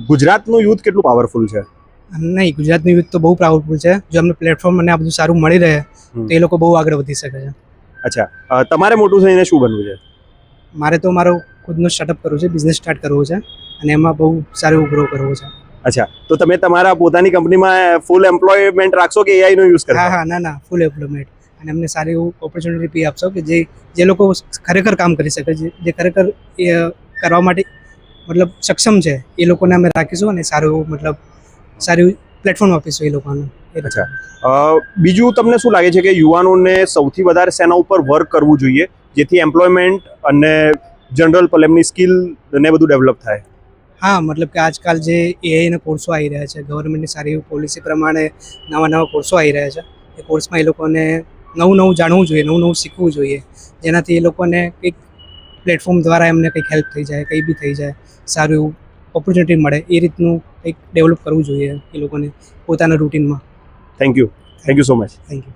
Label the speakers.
Speaker 1: ગુજરાતનું યુથ કેટલું પાવરફુલ છે?
Speaker 2: નહીં, ગુજરાતનું યુથ તો બહુ પાવરફુલ છે. જો અમને પ્લેટફોર્મ અને આ બધું સારું મળી રહે તો એ લોકો બહુ આગળ વધી શકે છે.
Speaker 1: અચ્છા, તમારે મોટું થઈને શું બનવું છે?
Speaker 2: મારે તો મારો ખુદનો સ્ટાર્ટઅપ કરવો છે, બિઝનેસ સ્ટાર્ટ કરવો છે અને એમાં બહુ સારું ગ્રો કરવો છે.
Speaker 1: અચ્છા, તો તમે તમારા પોતાની કંપનીમાં ફૂલ એમ્પ્લોયમેન્ટ રાખશો કે એઆઈ નો યુઝ કરશો?
Speaker 2: હા, ના, ફૂલ એમ્પ્લોયમેન્ટ, અને અમને સારી એવું ઓપોર્ચ્યુનિટી આપશો કે જે લોકો ખરેખર કામ કરી શકે, જે ખરેખર કરવા માટે મતલબ સક્ષમ છે એ લોકોને અમે રાખીશું અને સારું પ્લેટફોર્મ આપીશું એ લોકોને.
Speaker 1: અચ્છા, બીજું તમને શું લાગે છે કે યુવાનોને સૌથી વધારે શેના ઉપર વર્ક કરવું જોઈએ જેથી એમ્પ્લોયમેન્ટ અને જનરલ એમની સ્કિલ ને બધું ડેવલપ થાય?
Speaker 2: હા, મતલબ કે આજકાલ જે એઆઈના કોર્સો આવી રહ્યા છે, ગવર્મેન્ટની સારી એવી પોલિસી પ્રમાણે નવા કોર્સો આવી રહ્યા છે. એ કોર્સમાં એ લોકોને નવું જાણવું જોઈએ, નવું શીખવું જોઈએ, જેનાથી એ લોકોને કંઈક પ્લેટફોર્મ દ્વારા એમને કંઈક હેલ્પ થઈ જાય, કંઈ બી થઈ જાય, સારું એવું ઓપોર્ચ્યુનિટી મળે એ રીતનું કંઈક ડેવલપ કરવું જોઈએ એ લોકોને પોતાના રૂટીનમાં.
Speaker 1: Thank you so much.
Speaker 2: Thank you.